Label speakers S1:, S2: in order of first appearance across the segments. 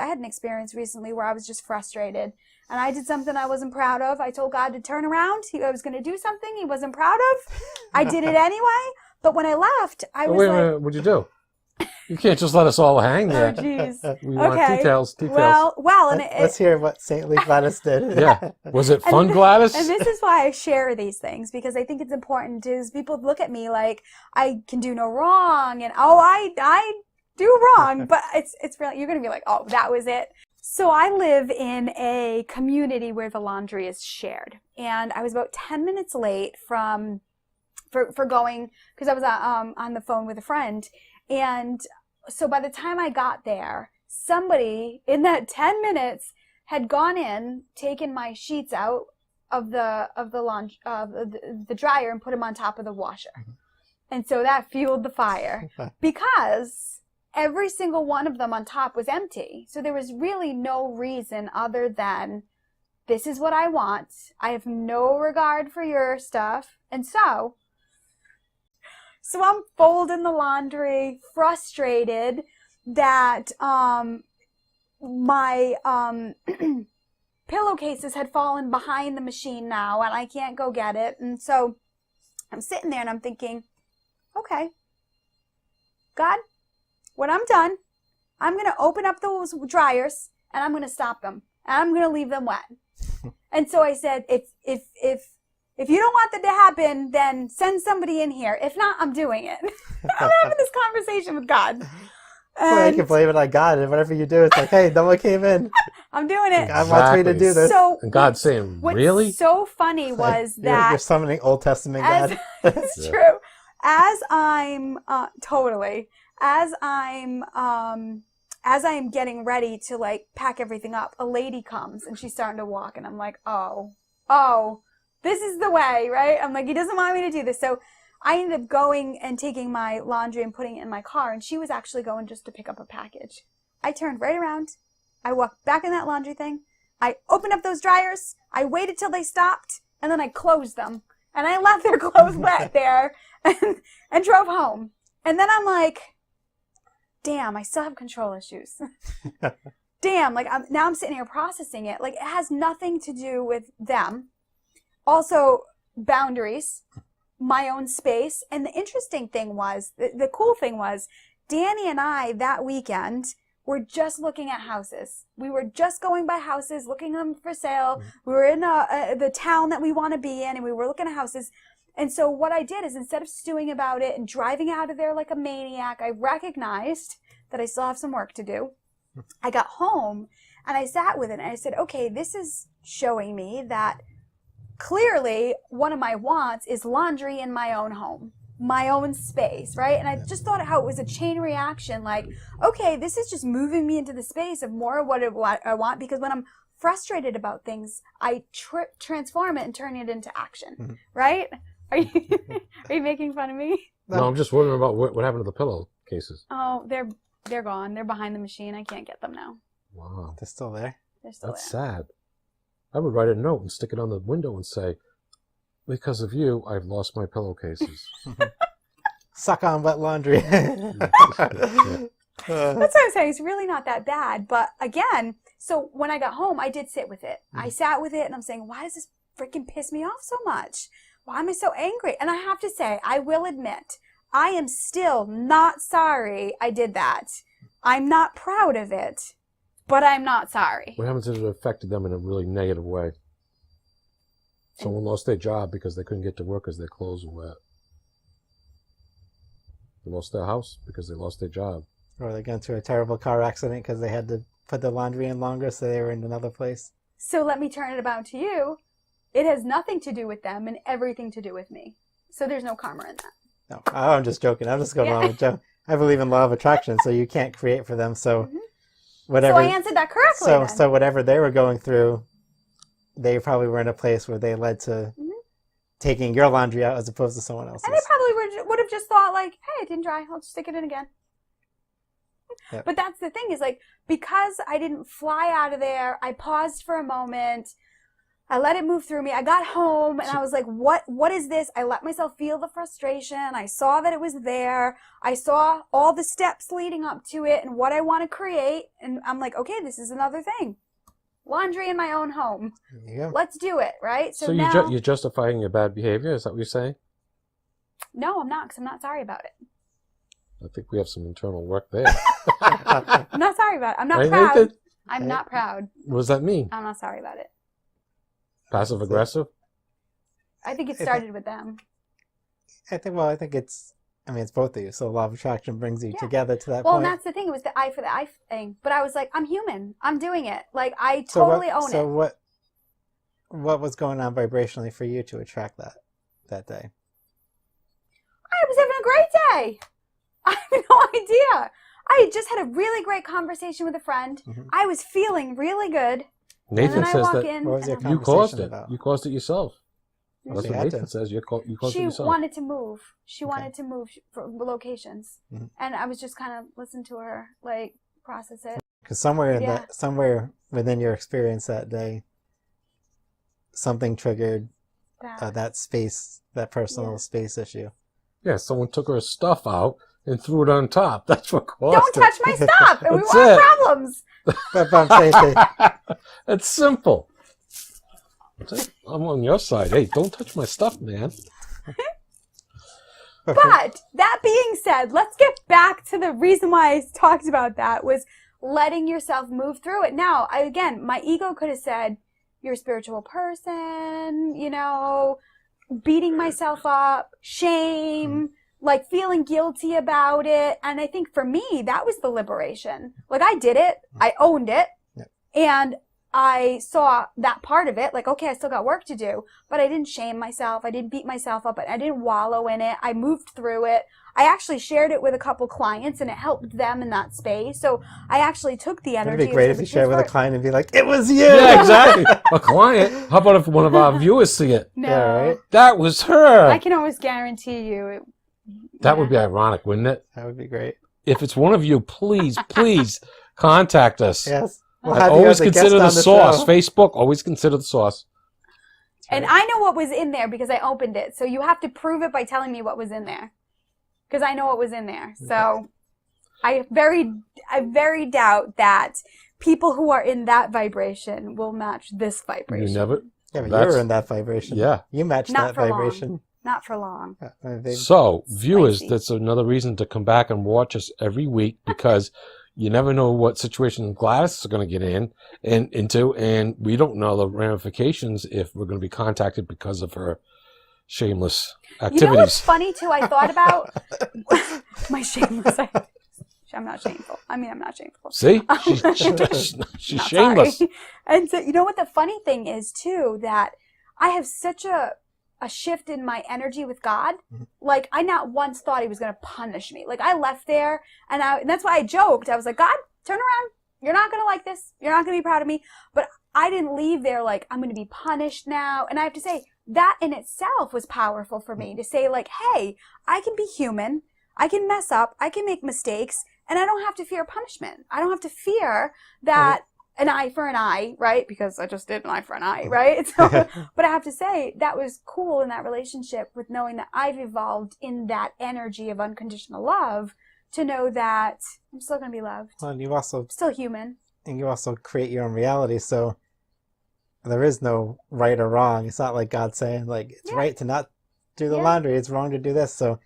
S1: I had an experience recently where I was just frustrated and I did something I wasn't proud of. I told God to turn around. I was going to do something he wasn't proud of. I did it anyway. But when I left, I was
S2: wait a minute, what'd you do? You can't just let us all hang there.
S1: Oh, jeez.
S2: We want details.
S1: Well, and
S3: let's hear what saintly Gladys did.
S2: Yeah. Was it fun, Gladys?
S1: And this is why I share these things, because I think it's important because people look at me like I can do no wrong and I do wrong, but it's really, you're going to be like, oh, that was it. So I live in a community where the laundry is shared, and I was about 10 minutes late for going because I was on the phone with a friend. And so by the time I got there, somebody in that 10 minutes had gone in, taken my sheets out of the dryer and put them on top of the washer. And so that fueled the fire because every single one of them on top was empty. So there was really no reason other than this is what I want. I have no regard for your stuff. And so I'm folding the laundry, frustrated that my pillowcases had fallen behind the machine now, and I can't go get it. And so I'm sitting there and I'm thinking, okay, God, when I'm done, I'm going to open up those dryers and I'm going to stop them and I'm going to leave them wet. And so I said, if you don't want that to happen, then send somebody in here. If not, I'm doing it. I'm having this conversation with God.
S3: Well, you can blame it on God, and whatever you do, it's like, hey, no one came in.
S1: I'm doing it.
S3: God wants me to do this.
S1: So
S2: and God's saying, really?
S1: What's so funny was that
S3: you're summoning Old Testament God.
S1: It's true. As I'm as I'm getting ready to like pack everything up, a lady comes and she's starting to walk, and I'm like, oh, this is the way, right? I'm like, he doesn't want me to do this. So I ended up going and taking my laundry and putting it in my car, and she was actually going just to pick up a package. I turned right around. I walked back in that laundry thing. I opened up those dryers. I waited till they stopped, and then I closed them. And I left their clothes wet there and drove home. And then I'm like, damn, I still have control issues. Damn, like now I'm sitting here processing it. Like it has nothing to do with them. Also, boundaries, my own space. And the interesting thing was, the cool thing was, Danny and I that weekend were just looking at houses. We were just going by houses, looking them for sale. We were in the town that we want to be in, and we were looking at houses. And so what I did is, instead of stewing about it and driving out of there like a maniac, I recognized that I still have some work to do. I got home and I sat with it and I said, okay, this is showing me that clearly one of my wants is laundry in my own home, my own space, right? And I just thought how it was a chain reaction, like, okay, this is just moving me into the space of more of what I want, because when I'm frustrated about things, I transform it and turn it into action, right? Are you making fun of me?
S2: No, I'm just wondering about what happened to the pillowcases.
S1: Oh, they're gone. They're behind the machine. I can't get them now.
S2: Wow.
S3: They're still there?
S1: They're still
S2: That's
S1: there.
S2: sad. I would write a note and stick it on the window and say, because of you, I've lost my pillowcases.
S3: Suck on wet laundry.
S1: That's what I'm saying. It's really not that bad. But again, so when I got home, I did sit with it. I sat with it and I'm saying, why does this freaking piss me off so much? Why am I so angry? And I have to say, I will admit, I am still not sorry I did that. I'm not proud of it, but I'm not sorry.
S2: What happens if it affected them in a really negative way? Someone lost their job because they couldn't get to work because their clothes were wet. They lost their house because they lost their job.
S3: Or they got into a terrible car accident because they had to put the laundry in longer, so they were in another place.
S1: So let me turn it about to you. It has nothing to do with them and everything to do with me. So there's no karma in that.
S3: No, I'm just joking. I'm just going along with Joe. I believe in law of attraction, so you can't create for them. So whatever.
S1: So I answered that correctly.
S3: So whatever they were going through, they probably were in a place where they led to taking your laundry out as opposed to someone else's.
S1: And they probably would have just thought like, hey, it didn't dry. I'll just stick it in again. Yep. But that's the thing is, like, because I didn't fly out of there, I paused for a moment. I let it move through me. I got home and I was like, what is this? I let myself feel the frustration. I saw that it was there. I saw all the steps leading up to it and what I want to create. And I'm like, okay, this is another thing. Laundry in my own home.
S3: Yeah.
S1: Let's do it, right?
S2: So
S1: now,
S2: you're justifying your bad behavior? Is that what you're saying?
S1: No, I'm not, because I'm not sorry about it.
S2: I think we have some internal work there.
S1: I'm not sorry about it. I'm not
S2: Right,
S1: proud.
S2: Nathan?
S1: I'm not proud.
S2: What does that mean?
S1: I'm not sorry about it.
S2: Passive aggressive?
S1: I think it started with them.
S3: I think it's both of you. So law of attraction brings you together to that
S1: Well,
S3: point.
S1: and that's the thing. It was the eye for the eye thing. But I was like, I'm human. I'm doing it. Like, I totally own it.
S3: So what was going on vibrationally for you to attract that day?
S1: I was having a great day. I have no idea. I had just had a really great conversation with a friend.
S3: Mm-hmm.
S1: I was feeling really good.
S2: Nathan
S1: and then I
S2: says
S1: walk
S2: that
S1: in.
S3: What was your
S2: you caused
S3: conversation
S2: it.
S3: about?
S2: You caused it yourself. That's
S3: She
S2: what
S3: had
S2: Nathan
S3: to.
S2: says. You caused it
S1: She
S2: yourself.
S1: wanted to move. She
S3: Okay.
S1: wanted to move for locations.
S3: Mm-hmm.
S1: And I was just kind of listening to her, like, process it.
S3: Because somewhere within your experience that day, something triggered that space, that personal space issue.
S2: Yeah, someone took her stuff out and threw it on top. That's what caused
S1: Don't
S2: it.
S1: touch my stuff, and we
S2: That's
S1: won't have
S2: it.
S1: problems.
S3: But I'm saying that
S2: It's simple. I'm on your side. Hey, don't touch my stuff, man.
S1: But that being said, let's get back to the reason why I talked about that was letting yourself move through it. Now, again, my ego could have said, you're a spiritual person, beating myself up, shame, like feeling guilty about it. And I think for me, that was the liberation. Like, I did it. I owned it.
S3: Yep.
S1: And I saw that part of it, like, okay, I still got work to do, but I didn't shame myself. I didn't beat myself up. I didn't wallow in it. I moved through it. I actually shared it with a couple clients, and it helped them in that space. So I actually took the energy.
S3: it'd be great if you shared with a client and be like, "It was you."
S2: Yeah, exactly. A client. How about if one of our viewers see it?
S1: No,
S3: Yeah, right?
S2: That was her.
S1: I can always guarantee you.
S2: That would be ironic, wouldn't it?
S3: That would be great.
S2: If it's one of you, please contact us.
S3: Yes. We'll
S2: And
S3: have you
S2: always
S3: as a guest
S2: consider the
S3: on
S2: source.
S3: show.
S2: Facebook, always consider the source.
S1: And I know what was in there because I opened it. So you have to prove it by telling me what was in there. Because I know what was in there. So I very doubt that people who are in that vibration will match this vibration.
S2: You never.
S3: Yeah, but
S2: That's-
S3: you're in that vibration.
S2: Yeah.
S3: You match
S1: Not
S3: that
S1: for
S3: vibration.
S1: long. Not for long.
S2: So, viewers,
S1: Spicy.
S2: that's another reason to come back and watch us every week because you never know what situation Gladys is going to get into, and we don't know the ramifications if we're going to be contacted because of her shameless activities.
S1: You know what's funny too? I thought about my shameless. I'm not shameful. I mean, I'm not shameful.
S2: See, she's
S1: Not
S2: shameless.
S1: sorry. And so, you know what the funny thing is too, that I have such a shift in my energy with God. Like, I not once thought he was going to punish me. Like, I left there and that's why I joked. I was like, God, turn around. You're not going to like this. You're not going to be proud of me. But I didn't leave there like, I'm going to be punished now. And I have to say, that in itself was powerful for me to say, like, hey, I can be human. I can mess up. I can make mistakes. And I don't have to fear punishment. I don't have to fear that an eye for an eye, right? Because I just did an eye for an eye, right? So, but I have to say, that was cool in that relationship with knowing that I've evolved in that energy of unconditional love to know that I'm still going to be loved.
S3: Well, and you also
S1: Still human.
S3: create your own reality, so there is no right or wrong. It's not like God saying, like, it's right to not do the laundry, it's wrong to do this. So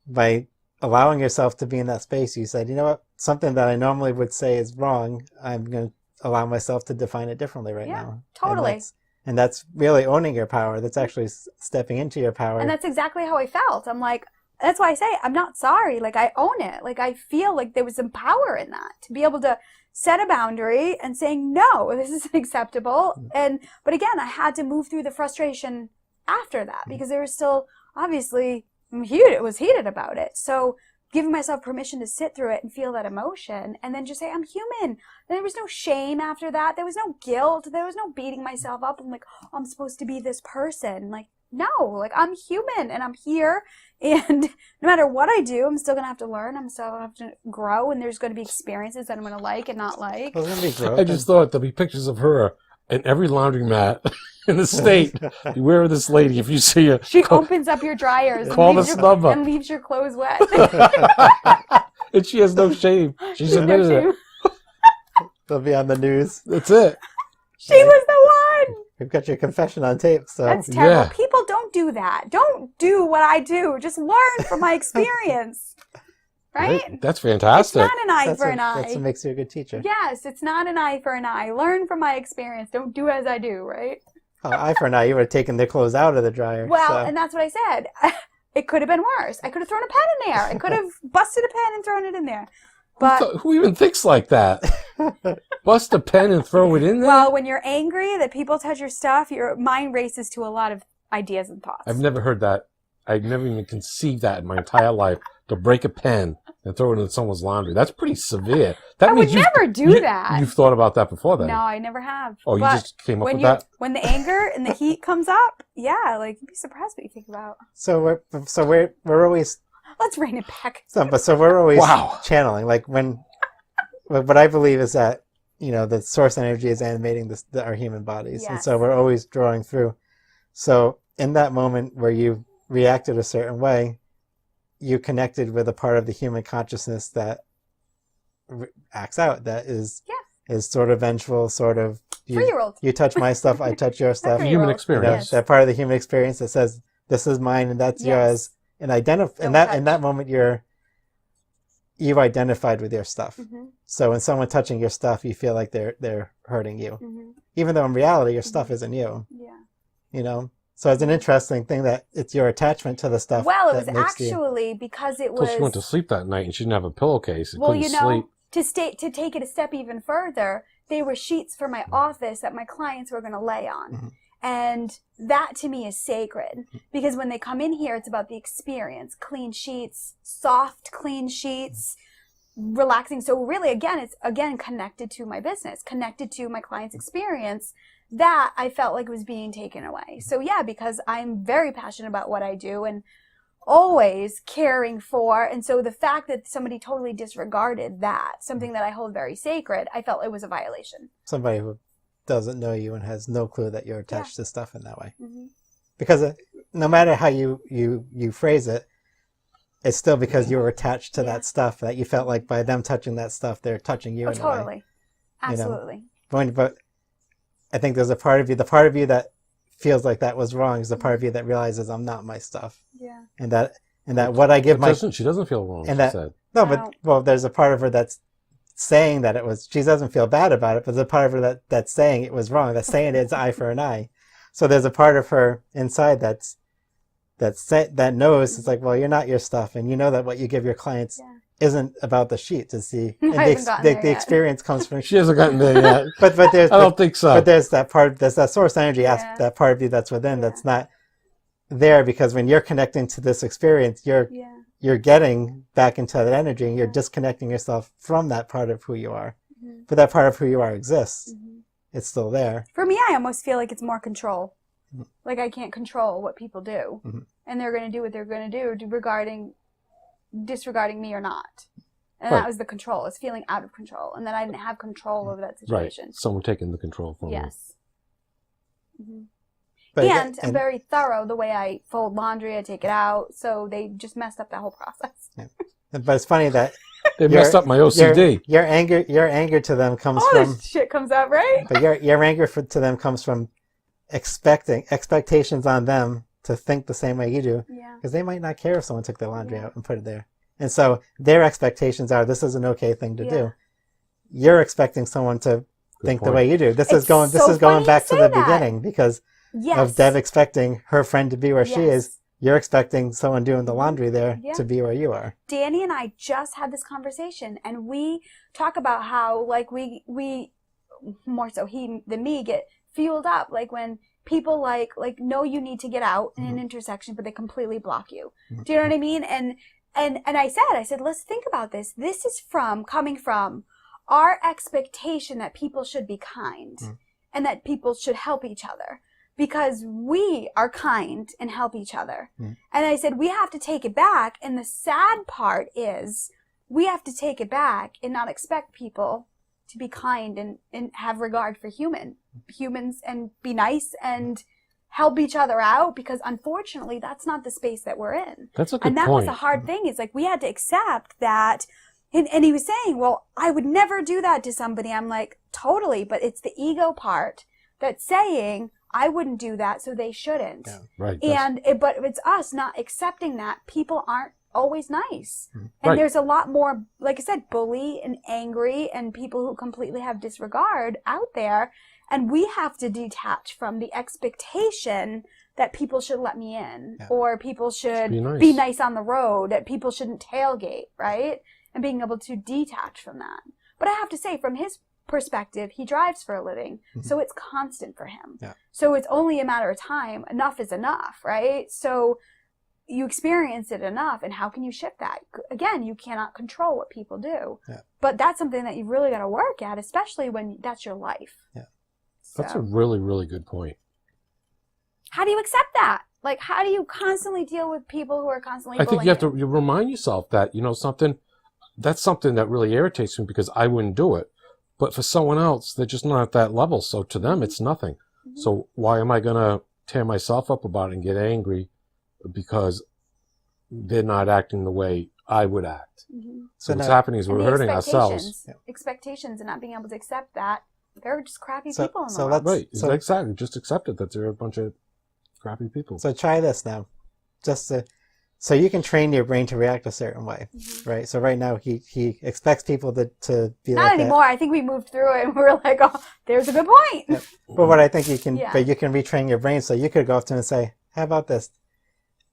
S3: by allowing yourself to be in that space, you said, you know what, something that I normally would say is wrong, I'm going to allow myself to define it differently right now.
S1: Totally.
S3: And that's really owning your power. That's actually stepping into your power.
S1: And that's exactly how I felt. I'm like, that's why I say I'm not sorry. Like, I own it. Like, I feel like there was some power in that to be able to set a boundary and saying, no, this isn't acceptable. But again, I had to move through the frustration after that because there was still, obviously, it was heated about it. So giving myself permission to sit through it and feel that emotion and then just say, I'm human. There was no shame after that. There was no guilt. There was no beating myself up. I'm like, oh, I'm supposed to be this person. Like, no, like, I'm human and I'm here. And no matter what I do, I'm still going to have to learn. I'm still going to have to grow. And there's going to be experiences that I'm going to like and not like.
S3: Well, it's gonna be growth.
S2: I just thought there'll be pictures of her in every laundromat in the state. Beware of this lady. If you see her,
S1: She opens up your dryers
S2: Call
S1: and,
S2: this number.
S1: and leaves your clothes wet.
S2: and she has no shame. She's admitted it.
S3: They'll be on the news.
S2: That's it.
S1: She was the one.
S3: We've got your confession on tape, so
S1: That's terrible.
S2: Yeah.
S1: People don't do that. Don't do what I do. Just learn from my experience. Right?
S2: That's
S1: It's
S2: fantastic.
S1: not an eye
S3: that's
S1: for
S3: what,
S1: an eye.
S3: that's what makes you a good teacher.
S1: Yes, it's not an eye for an eye. Learn from my experience. Don't do as I do, right?
S3: Oh, eye for an eye, you would have taken their clothes out of the dryer.
S1: Well,
S3: so.
S1: and that's what I said. It could have been worse. I could have thrown a pen in there. I could have busted a pen and thrown it in there. But
S2: Who even thinks like that? Bust a pen and throw it in there?
S1: well, when you're angry that people touch your stuff, your mind races to a lot of ideas and thoughts.
S2: I've never heard that. I've never even conceived that in my entire life. To break a pen and throw it in someone's laundry. That's pretty severe. That
S1: I would
S2: means you've-
S1: never do that.
S2: You've thought about that before then?
S1: No, I never have.
S2: Oh, you
S1: But
S2: just came up
S1: when
S2: with
S1: you
S2: that?
S1: when the anger and the heat comes up, yeah, like you'd be surprised what you think about.
S3: So we're always
S1: Let's rein it back.
S3: so we're always
S2: Wow.
S3: channeling. Like what I believe is that the source energy is animating our human bodies, and so
S1: Yes.
S3: we're always drawing through. So in that moment where you reacted a certain way, you connected with a part of the human consciousness that acts out. That is sort of vengeful, sort of.
S1: 3-year-old.
S3: You touch my stuff, I touch your stuff.
S1: Three-year-old.
S2: Human
S3: You know,
S2: experience.
S1: Yes.
S3: that part of the human experience that says this is mine and that's
S1: Yes.
S3: yours, and in
S1: Don't
S3: that
S1: touch.
S3: moment you've identified with your stuff.
S1: Mm-hmm,
S3: So when someone touching your stuff, you feel like they're hurting you,
S1: mm-hmm.
S3: even though in reality your stuff isn't you.
S1: Yeah.
S3: So it's an interesting thing that it's your attachment to the stuff.
S1: Well, it
S3: that
S1: was
S3: makes you.
S1: actually because it
S2: Until she went to
S1: was
S2: sleep that night and she didn't have a pillowcase.
S1: well,
S2: Couldn't
S1: you know,
S2: sleep.
S1: to take it a step even further, they were sheets for my office that my clients were going to lay on.
S3: Mhm.
S1: And that to me is sacred because when they come in here, it's about the experience. Clean sheets, soft, clean sheets, relaxing. So really, again, it's connected to my business, connected to my client's experience that I felt like was being taken away. So yeah, because I'm very passionate about what I do and always caring for. And so the fact that somebody totally disregarded that, something that I hold very sacred, I felt it was a violation.
S3: Somebody who doesn't know you and has no clue that you're attached to stuff in that way.
S1: Mm-hmm.
S3: Because no matter how you phrase it, it's still because you were attached to that stuff, that you felt like by them touching that stuff, they're touching you
S1: Oh,
S3: in a way.
S1: totally. Absolutely.
S3: But I think there's a part of you, the part of you that feels like that was wrong is the part of you that realizes I'm not my stuff.
S1: Yeah.
S3: And that what I give
S2: She doesn't feel wrong,
S3: and
S2: she
S3: that-
S2: said.
S3: No,
S1: Wow.
S3: but there's a part of her that's saying that it was, she doesn't feel bad about it, but there's a part of her that's saying it was wrong, that's saying it's eye for an eye. So there's a part of her inside that knows, it's like, well, you're not your stuff, and you know that what you give your clients isn't about the sheets. It's the
S1: haven't gotten there
S3: the
S1: yet.
S3: experience comes from.
S2: She hasn't gotten there yet.
S3: But there's
S2: I don't think so.
S3: but there's that part, there's that source energy,
S1: Yeah.
S3: that part of you that's within, that's not there, because when you're connecting to this experience, you're getting back into that energy, and you're disconnecting yourself from that part of who you are.
S1: Mm-hmm.
S3: But that part of who you are exists.
S1: Mm-hmm.
S3: It's still there.
S1: For me, I almost feel like it's more control.
S3: Mhm.
S1: Like I can't control what people do.
S3: Mhm.
S1: And they're going to do what they're going to do disregarding me or not. And
S2: Right.
S1: that was the control. It's feeling out of control. And then I didn't have control over that
S2: Right.
S1: situation.
S2: Someone taking the control from her.
S1: Yes. Mm-hmm.
S3: But
S1: And I'm very thorough the way I fold laundry. I take it out. So they just messed up that whole process.
S3: but it's funny that
S2: They messed up my OCD.
S3: your anger to them comes
S1: All
S3: from,
S1: this shit comes out, right?
S3: but your anger to them comes from expectations on them to think the same way you do,
S1: Yeah.
S3: because they might not care if someone took their laundry out and put it there. And so their expectations are, this is an okay thing to do. You're expecting someone to think the
S2: point.
S3: way you do. This
S1: It's
S3: is going
S1: so funny
S3: back
S1: you
S3: to
S1: say
S3: the
S1: that.
S3: beginning, because
S1: Yes.
S3: of Dev expecting her friend to be where she is.
S1: Yes.
S3: You're expecting someone doing the laundry there
S1: Yeah.
S3: to be where you are.
S1: Danny and I just had this conversation, and we talk about how, like, we more so he than me get fueled up, like when people like know you need to get out in an intersection, but they completely block you. Do you know what I mean? And I said, let's think about this. This is coming from our expectation that people should be kind and that people should help each other. Because we are kind and help each other. And I said, we have to take it back. And the sad part is we have to take it back and not expect people to be kind and have regard for humans and be nice and help each other out, because unfortunately that's not the space that we're in.
S2: That's a good
S1: And that
S2: point.
S1: was a hard thing. It's like we had to accept that. And he was saying, well, I would never do that to somebody. I'm like, totally. But it's the ego part that's saying, I wouldn't do that, so they shouldn't.
S3: Yeah.
S2: Right.
S1: But it's us not accepting that people aren't always nice. And
S2: Right.
S1: there's a lot more, like I said, bully and angry and people who completely have disregard out there. And we have to detach from the expectation that people should let me in, or people should be nice on the road, that people shouldn't tailgate, right? And being able to detach from that. But I have to say, from his perspective, he drives for a living, so it's constant for him.
S3: Yeah.
S1: So it's only a matter of time. Enough is enough, right? So you experience it enough, and how can you shift that? Again, you cannot control what people do.
S3: Yeah.
S1: But that's something that you really got to work at, especially when that's your life.
S3: Yeah.
S2: That's
S1: So,
S2: a really, really good point.
S1: how do you accept that? Like, how do you constantly deal with people who are constantly
S2: I think you have to
S1: bullying
S2: remind yourself that, that's something that really irritates me because I wouldn't do it. But for someone else, they're just not at that level. So to them, it's nothing. So why am I going to tear myself up about it and get angry because they're not acting the way I would act? So what's happening is
S1: And
S2: we're
S1: the
S2: hurting ourselves.
S1: expectations and not being able to accept that they're just crappy
S3: So-
S1: people in the
S3: so
S1: world.
S2: Right.
S3: So-
S2: Exactly. Just accept it that they're a bunch of crappy people.
S3: So try this now, so you can train your brain to react a certain way, right? So right now he expects people to be
S1: Not
S3: like
S1: anymore. I think we moved through it and we were like, oh, there's a good point.
S3: that. But what I think you can,
S1: Yeah.
S3: but you can retrain your brain. So you could go up to him and say, "How about this?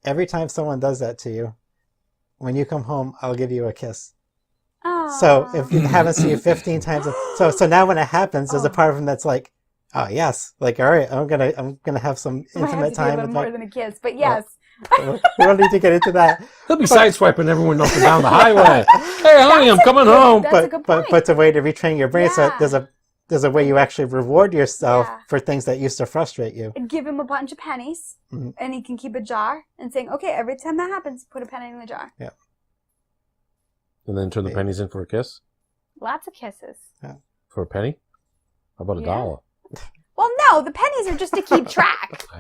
S3: Every time someone does that to you, when you come home, I'll give you a kiss." So if you haven't seen you 15 times, so now when it happens, there's a part of him that's like, "Oh yes, like all right, I'm gonna have some intimate time
S1: a little
S3: with
S1: more
S3: my."
S1: than a kiss, but yes.
S3: We don't need to get into that.
S2: He'll be sideswiping everyone up and down the highway. Hey, honey, I'm coming home.
S1: That's a good point.
S3: But it's a way to retrain your brain.
S1: Yeah.
S3: So there's a way you actually reward yourself
S1: Yeah.
S3: for things that used to frustrate you.
S1: And give him a bunch of pennies, and he can keep a jar and saying, okay, every time that happens, put a penny in the jar.
S3: Yeah.
S2: And then turn the pennies in for a kiss?
S1: Lots of kisses.
S2: For a penny? How about
S1: Yeah.
S2: $1?
S1: Well, no, the pennies are just to keep track.
S2: I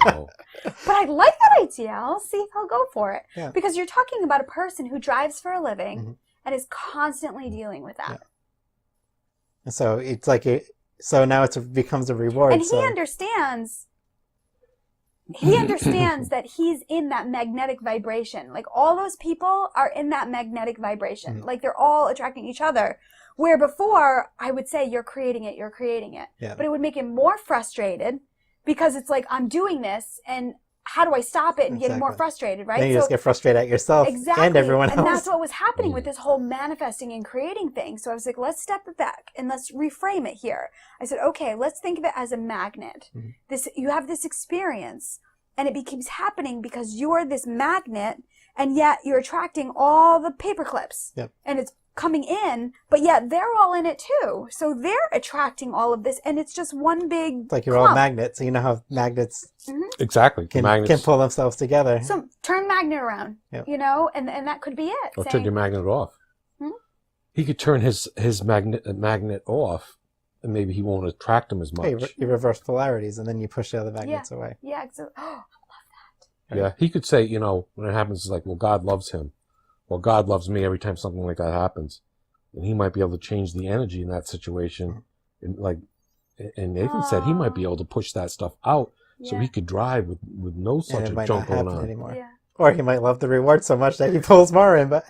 S2: know.
S1: But I like that idea. I'll see if he'll go for it.
S3: Yeah.
S1: Because you're talking about a person who drives for a living and is constantly dealing with that.
S3: And so it's like so now it becomes a reward.
S1: And he
S3: so
S1: understands that he's in that magnetic vibration. Like all those people are in that magnetic vibration. Like they're all attracting each other. Where before I would say you're creating it.
S3: Yeah.
S1: But it would make him more frustrated because it's like, I'm doing this and how do I stop it and get more
S3: Exactly.
S1: frustrated, right?
S3: then you just get frustrated at yourself
S1: Exactly.
S3: and everyone else.
S1: And that's what was happening with this whole manifesting and creating thing. So I was like, let's step it back and let's reframe it here. I said, okay, let's think of it as a magnet. You have this experience and it keeps happening because you're this magnet and yet you're attracting all the paper clips.
S3: Yep.
S1: And it's coming in, but yet they're all in it too. So they're attracting all of this and it's just one big
S3: It's like you're all
S1: clump.
S3: magnets. So you know how magnets
S2: Exactly.
S3: can
S2: Magnets.
S3: pull themselves together.
S1: So turn magnet around,
S3: Yep.
S1: and that could be it.
S2: Or
S1: saying,
S2: turn your magnet off. He could turn his magnet off, and maybe he won't attract them as much.
S3: Hey, you reverse polarities and then you push the other magnets away.
S1: Yeah, so, oh,
S2: Yeah, he could say, when it happens, it's like, well, God loves him. Well, God loves me every time something like that happens. And he might be able to change the energy in that situation. And Nathan said he might be able to push that stuff out so he could drive with no
S3: And
S2: such
S3: it
S2: a
S3: might
S2: junk
S3: not
S2: going
S3: happen
S2: on.
S3: anymore.
S1: yeah.
S3: Or he might love the reward so much that he pulls more in, but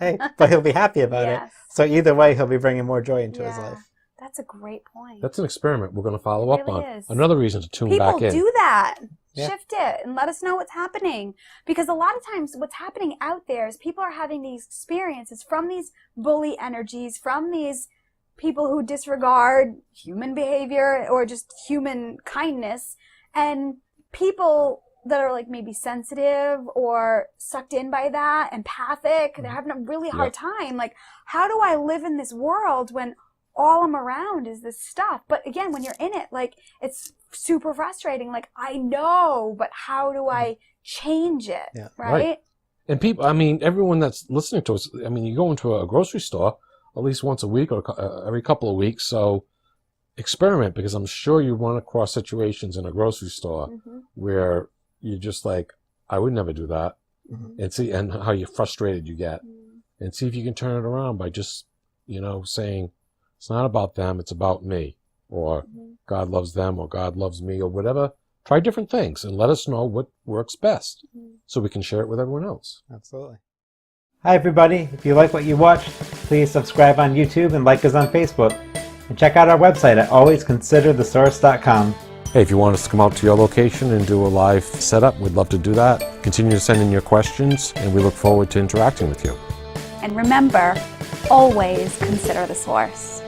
S3: he'll be happy about it.
S1: Yes.
S3: So either way, he'll be bringing more joy into his life.
S1: That's a great point.
S2: That's an experiment we're going to follow up
S1: really
S2: on.
S1: is.
S2: Another reason to tune
S1: People
S2: back in.
S1: do that.
S3: Yeah.
S1: Shift it and let us know what's happening. Because a lot of times what's happening out there is people are having these experiences from these bully energies, from these people who disregard human behavior or just human kindness, and people that are like maybe sensitive or sucked in by that, empathic, they're having a really hard time. Like, how do I live in this world when all I'm around is this stuff? But again, when you're in it, like, it's super frustrating. Like, I know, but how do I change it?
S3: Yeah.
S1: Right?
S2: And people, everyone that's listening to us, you go into a grocery store, at least once a week or every couple of weeks. So experiment, because I'm sure you run across situations in a grocery store where you're just like, I would never do that. And see, and how you frustrated you get, and see if you can turn it around by just, saying, it's not about them, it's about me, or God loves them, or God loves me, or whatever. Try different things and let us know what works best so we can share it with everyone else.
S3: Absolutely. Hi, everybody. If you like what you watched, please subscribe on YouTube and like us on Facebook. And check out our website at alwaysconsiderthesource.com.
S2: Hey, if you want us to come out to your location and do a live setup, we'd love to do that. Continue to send in your questions, and we look forward to interacting with you.
S1: And remember, always consider the source.